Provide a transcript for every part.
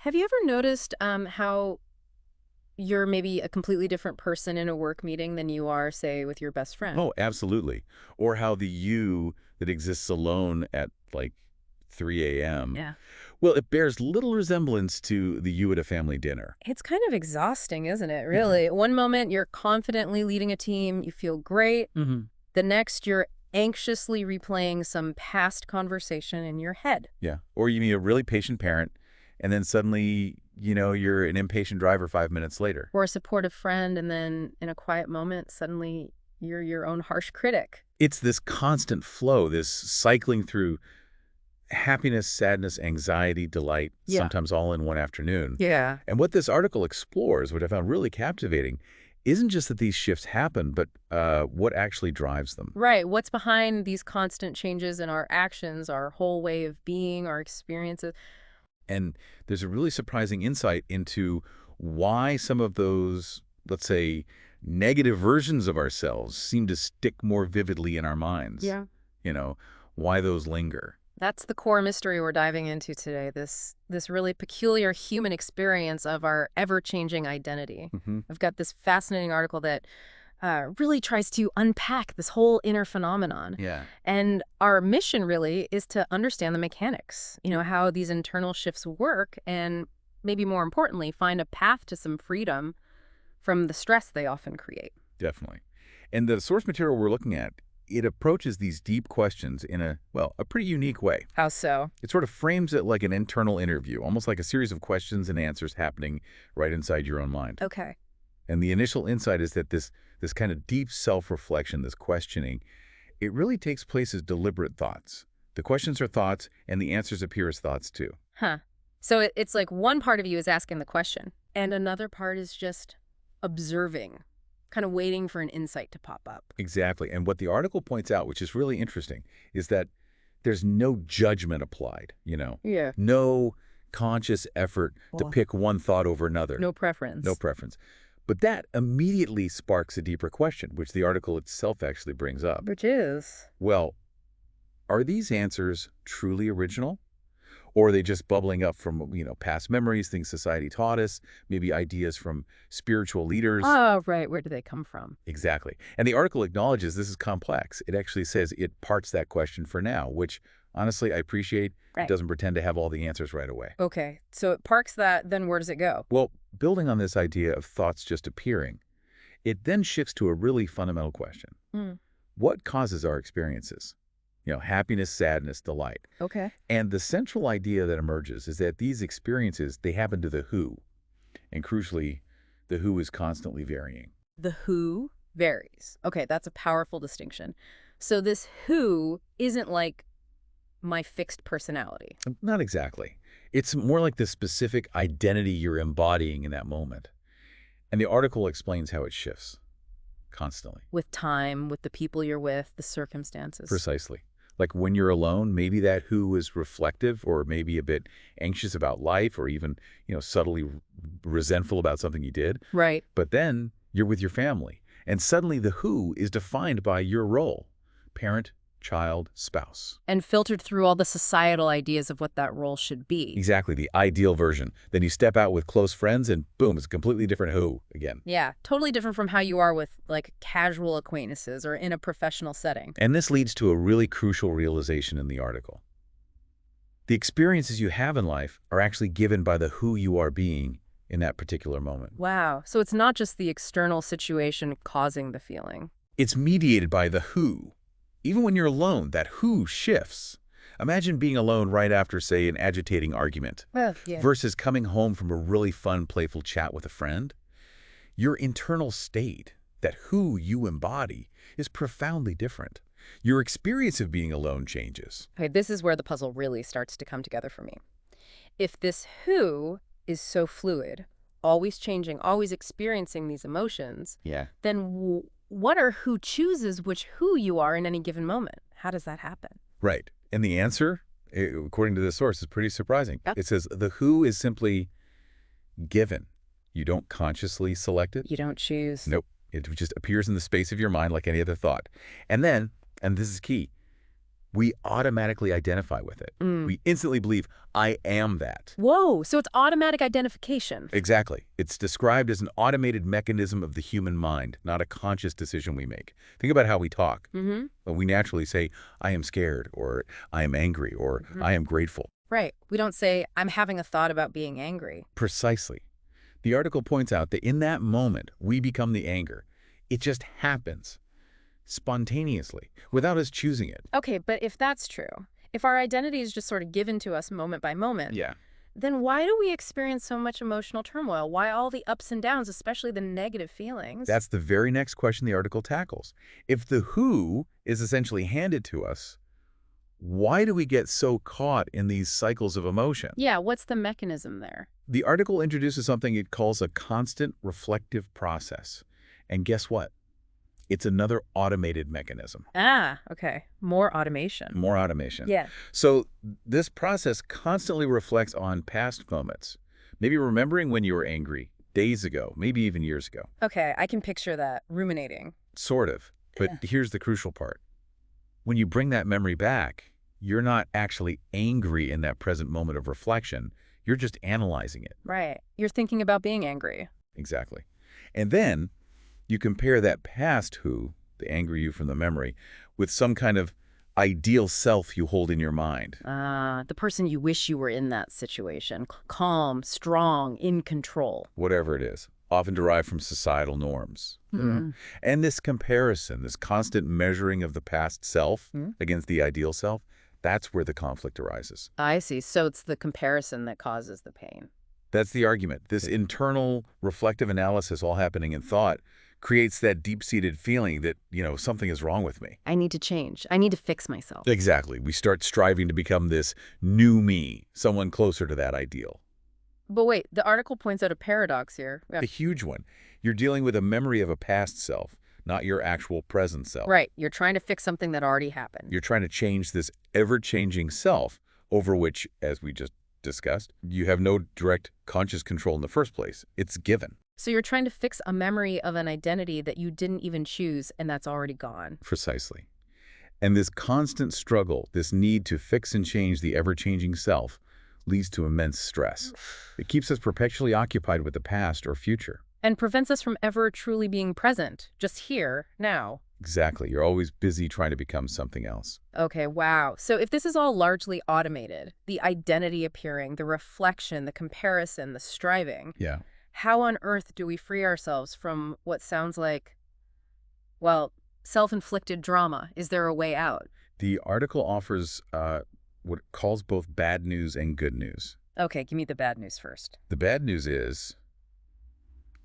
Have you ever noticed how you're maybe a completely different person in a work meeting than you are, say, with your best friend? Oh, absolutely. Or how the you that exists alone at like 3 a.m. Yeah. Well, it bears little resemblance to the you at a family dinner. It's kind of exhausting, isn't it, Yeah. really? One moment you're confidently leading a team, you feel great. Hmm. The next you're anxiously replaying some past conversation in your head. Yeah. Or you meet a really patient parent, and then suddenly, you're an impatient driver 5 minutes later. Or a supportive friend, and then in a quiet moment, suddenly you're your own harsh critic. It's this constant flow, this cycling through happiness, sadness, anxiety, delight, Yeah. sometimes all in one afternoon. Yeah. And what this article explores, which I found really captivating, isn't just that these shifts happen, but what actually drives them. Right. What's behind these constant changes in our actions, our whole way of being, our experiences? And there's a really surprising insight into why some of those, let's say, negative versions of ourselves seem to stick more vividly in our minds. Yeah. You know, why those linger. That's the core mystery we're diving into today, this really peculiar human experience of our ever-changing identity. Hmm. I've got this fascinating article that really tries to unpack this whole inner phenomenon. Yeah. And our mission really is to understand the mechanics, how these internal shifts work, and maybe more importantly, find a path to some freedom from the stress they often create. Definitely. And the source material we're looking at, it approaches these deep questions in a pretty unique way. How so? It sort of frames it like an internal interview, almost like a series of questions and answers happening right inside your own mind. Okay. And the initial insight is that this kind of deep self-reflection, this questioning, it really takes place as deliberate thoughts. The questions are thoughts, and the answers appear as thoughts too. Huh. So it's like one part of you is asking the question, and another part is just observing, kind of waiting for an insight to pop up. Exactly. And what the article points out, which is really interesting, is that there's no judgment applied. Yeah. No conscious effort to Well, pick one thought over another. no preference. No preference. But that immediately sparks a deeper question, which the article itself actually brings up. Which is? Well, are these answers truly original? Or are they just bubbling up from, past memories, things society taught us, maybe ideas from spiritual leaders? Oh, right. Where do they come from? Exactly. And the article acknowledges this is complex. It actually says it parts that question for now, which honestly I appreciate. It Right. doesn't pretend to have all the answers right away. Okay. So it parks that, then where does it go? Well, building on this idea of thoughts just appearing, it then shifts to a really fundamental question. Mm. What causes our experiences? Happiness, sadness, delight. Okay. And the central idea that emerges is that these experiences, they happen to the who. And crucially, the who is constantly varying. The who varies. Okay, that's a powerful distinction. So this who isn't like my fixed personality. Not exactly. It's more like the specific identity you're embodying in that moment. And the article explains how it shifts constantly. With time, with the people you're with, the circumstances. Precisely. Like when you're alone, maybe that who is reflective or maybe a bit anxious about life or even, subtly resentful about something you did. Right. But then you're with your family. And suddenly the who is defined by your role. Parent, child, spouse. And filtered through all the societal ideas of what that role should be. Exactly, the ideal version. Then you step out with close friends and boom, it's a completely different who again. Yeah, totally different from how you are with like casual acquaintances or in a professional setting. And this leads to a really crucial realization in the article. The experiences you have in life are actually given by the who you are being in that particular moment. Wow. So it's not just the external situation causing the feeling. It's mediated by the who. Even when you're alone, that who shifts. Imagine being alone right after, say, an agitating argument Well, yeah. versus coming home from a really fun, playful chat with a friend. Your internal state, that who you embody, is profoundly different. Your experience of being alone changes. Okay, this is where the puzzle really starts to come together for me. If this who is so fluid, always changing, always experiencing these emotions, Yeah. then what are who chooses which who you are in any given moment? How does that happen? Right. And the answer, according to this source, is pretty surprising. Yep. It says the who is simply given. You don't consciously select it. You don't choose. Nope. It just appears in the space of your mind like any other thought. And then, and this is key, We automatically identify with it. Mm. We instantly believe, I am that. Whoa, so it's automatic identification. Exactly. It's described as an automated mechanism of the human mind, not a conscious decision we make. Think about how we talk. Mm-hmm. When we naturally say, I am scared, or I am angry, or I am grateful. Right. We don't say, I'm having a thought about being angry. Precisely. The article points out that in that moment, we become the anger. It just happens spontaneously, without us choosing it. Okay, but if that's true, if our identity is just sort of given to us moment by moment, Yeah. then why do we experience so much emotional turmoil? Why all the ups and downs, especially the negative feelings? That's the very next question the article tackles. If the who is essentially handed to us, why do we get so caught in these cycles of emotion? Yeah, what's the mechanism there? The article introduces something it calls a constant reflective process. And guess what? It's another automated mechanism. Ah, okay. More automation. More automation. Yeah. So this process constantly reflects on past moments. Maybe remembering when you were angry days ago, maybe even years ago. Okay, I can picture that. Ruminating. Sort of. But here's the crucial part. When you bring that memory back, you're not actually angry in that present moment of reflection. You're just analyzing it. Right. You're thinking about being angry. Exactly. And then you compare that past who, the angry you from the memory, with some kind of ideal self you hold in your mind. The person you wish you were in that situation. Calm, strong, in control. Whatever it is, often derived from societal norms. And this comparison, this constant measuring of the past self against the ideal self, that's where the conflict arises. I see. So it's the comparison that causes the pain. That's the argument. This internal reflective analysis all happening in thought creates that deep-seated feeling that, something is wrong with me. I need to change. I need to fix myself. Exactly. We start striving to become this new me, someone closer to that ideal. But wait, the article points out a paradox here. Yeah. A huge one. You're dealing with a memory of a past self, not your actual present self. Right. You're trying to fix something that already happened. You're trying to change this ever-changing self over which, as we just discussed, you have no direct conscious control in the first place. It's given. So you're trying to fix a memory of an identity that you didn't even choose and that's already gone. Precisely. And this constant struggle, this need to fix and change the ever-changing self, leads to immense stress. It keeps us perpetually occupied with the past or future. And prevents us from ever truly being present, just here, now. Exactly. You're always busy trying to become something else. Okay, wow. So if this is all largely automated, the identity appearing, the reflection, the comparison, the striving, Yeah. how on earth do we free ourselves from what sounds like, well, self-inflicted drama? Is there a way out? The article offers what it calls both bad news and good news. Okay, give me the bad news first. The bad news is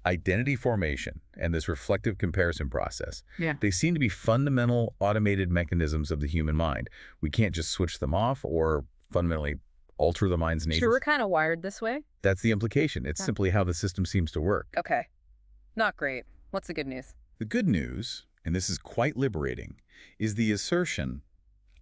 identity formation and this reflective comparison process. Yeah. They seem to be fundamental automated mechanisms of the human mind. We can't just switch them off or fundamentally alter the mind's nature. Sure, we're kind of wired this way. That's the implication. It's simply how the system seems to work. Okay. Not great. What's the good news? The good news, and this is quite liberating, is the assertion,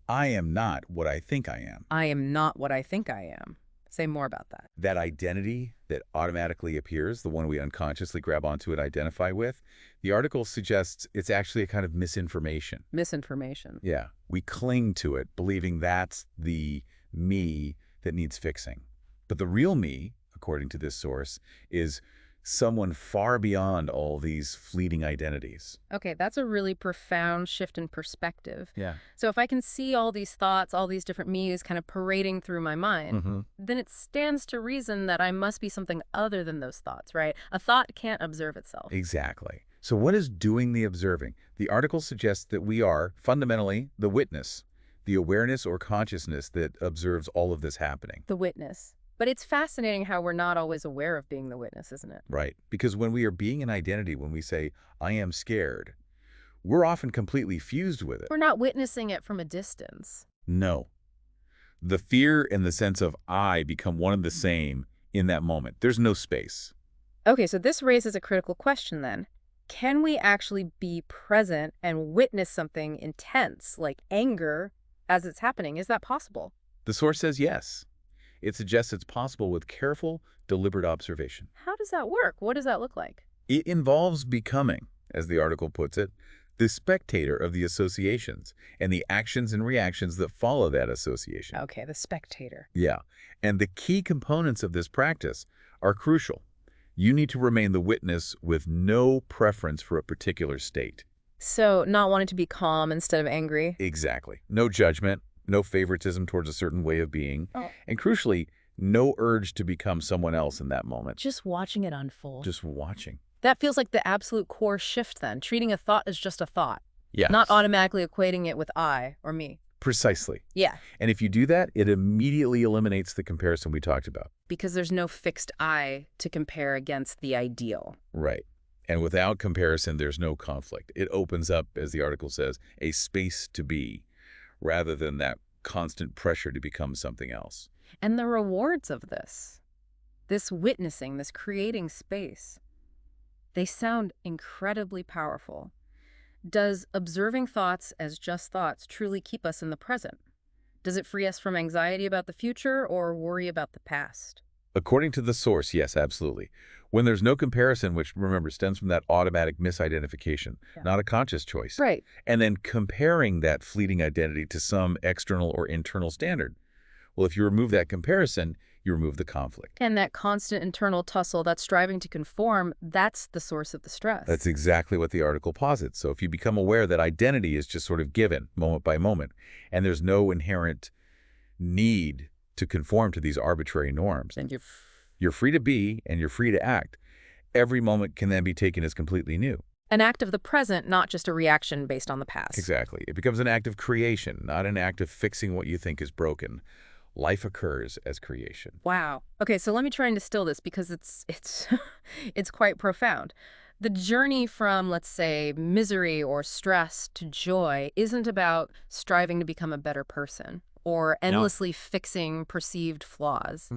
I am not what I think I am. I am not what I think I am. Say more about that. That identity that automatically appears, the one we unconsciously grab onto and identify with, the article suggests it's actually a kind of misinformation. Misinformation. Yeah. We cling to it, believing that's the me that needs fixing. But the real me, according to this source, is someone far beyond all these fleeting identities. Okay, that's a really profound shift in perspective. Yeah. So if I can see all these thoughts, all these different me's kind of parading through my mind, then it stands to reason that I must be something other than those thoughts, right? A thought can't observe itself. Exactly. So what is doing the observing? The article suggests that we are, fundamentally, the witness, the awareness or consciousness that observes all of this happening. The witness. But it's fascinating how we're not always aware of being the witness, isn't it? Right. Because when we are being an identity, when we say, I am scared, we're often completely fused with it. We're not witnessing it from a distance. No. The fear and the sense of I become one and the same in that moment. There's no space. Okay, so this raises a critical question then. Can we actually be present and witness something intense, like anger, as it's happening? Is that possible? The source says yes. It suggests it's possible with careful, deliberate observation. How does that work? What does that look like? It involves becoming, as the article puts it, the spectator of the associations and the actions and reactions that follow that association. Okay, the spectator. Yeah, and the key components of this practice are crucial. You need to remain the witness with no preference for a particular state. So not wanting to be calm instead of angry. Exactly. No judgment, no favoritism towards a certain way of being, Oh. and crucially, no urge to become someone else in that moment. Just watching it unfold. Just watching. That feels like the absolute core shift then, treating a thought as just a thought, Yes. not automatically equating it with I or me. Precisely. Yeah, And if you do that, it immediately eliminates the comparison we talked about. because there's no fixed I to compare against the ideal. Right. And without comparison, there's no conflict. It opens up, as the article says, a space to be, rather than that constant pressure to become something else. And the rewards of this witnessing, this creating space, they sound incredibly powerful. Does observing thoughts as just thoughts truly keep us in the present? Does it free us from anxiety about the future or worry about the past? According to the source, yes, absolutely. When there's no comparison, which, remember, stems from that automatic misidentification, Yeah. not a conscious choice, Right. and then comparing that fleeting identity to some external or internal standard. Well, if you remove that comparison, you remove the conflict. And that constant internal tussle, that striving to conform, that's the source of the stress. That's exactly what the article posits. So if you become aware that identity is just sort of given moment by moment, and there's no inherent need to conform to these arbitrary norms, And you're free to be and you're free to act. Every moment can then be taken as completely new. an act of the present, not just a reaction based on the past. Exactly. It becomes an act of creation, not an act of fixing what you think is broken. Life occurs as creation. Wow. Okay, so let me try and distill this because it's it's quite profound. The journey from, let's say, misery or stress to joy isn't about striving to become a better person or endlessly fixing perceived flaws.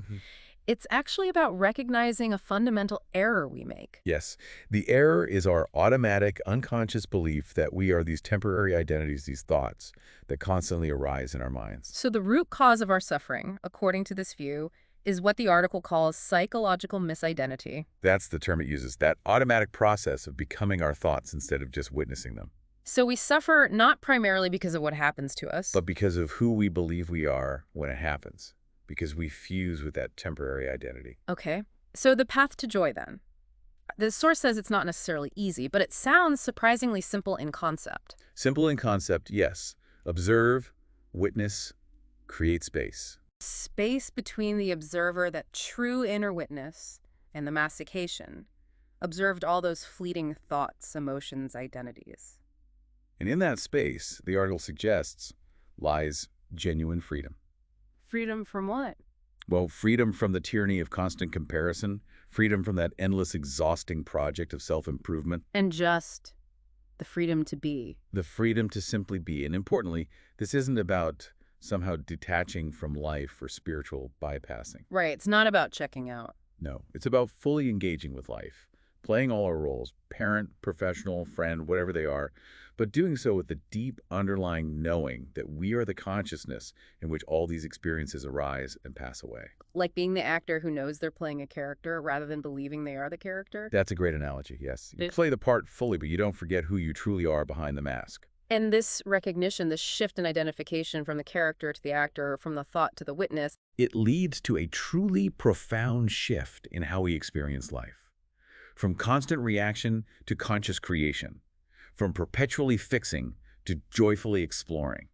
It's actually about recognizing a fundamental error we make. Yes, the error is our automatic, unconscious belief that we are these temporary identities, these thoughts that constantly arise in our minds. So the root cause of our suffering, according to this view, is what the article calls psychological misidentity. That's the term it uses, that automatic process of becoming our thoughts instead of just witnessing them, So we suffer not primarily because of what happens to us, but because of who we believe we are when it happens, because we fuse with that temporary identity. Okay. So the path to joy, then. The source says it's not necessarily easy, but it sounds surprisingly simple in concept. Simple in concept, yes. Observe, witness, create space. Space between the observer, that true inner witness, and the mastication. Observed all those fleeting thoughts, emotions, identities. And in that space, the article suggests, lies genuine freedom. Freedom from what? Well, freedom from the tyranny of constant comparison, freedom from that endless, exhausting project of self-improvement, And just the freedom to be. the freedom to simply be. And importantly, this isn't about somehow detaching from life or spiritual bypassing. Right. It's not about checking out. No, it's about fully engaging with life, playing all our roles, parent, professional, friend, whatever they are, but doing so with the deep underlying knowing that we are the consciousness in which all these experiences arise and pass away. Like being the actor who knows they're playing a character rather than believing they are the character. That's a great analogy, yes. You It- play the part fully, but you don't forget who you truly are behind the mask. And this recognition, this shift in identification from the character to the actor, from the thought to the witness, It leads to a truly profound shift in how we experience life. From constant reaction to conscious creation. From perpetually fixing to joyfully exploring.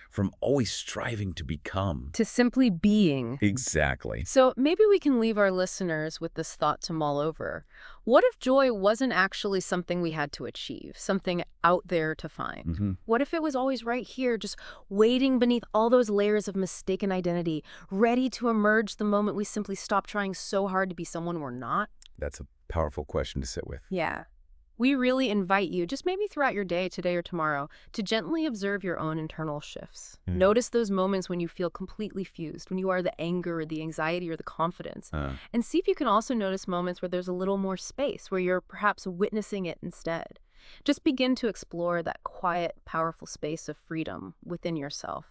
From always striving to become. to simply being. Exactly. So maybe we can leave our listeners with this thought to mull over. What if joy wasn't actually something we had to achieve, something out there to find? What if it was always right here, just waiting beneath all those layers of mistaken identity, ready to emerge the moment we simply stop trying so hard to be someone we're not? That's a powerful question to sit with. Yeah. We really invite you, just maybe throughout your day, today or tomorrow, to gently observe your own internal shifts. Notice those moments when you feel completely fused, when you are the anger or the anxiety or the confidence. And see if you can also notice moments where there's a little more space, where you're perhaps witnessing it instead. Just begin to explore that quiet, powerful space of freedom within yourself.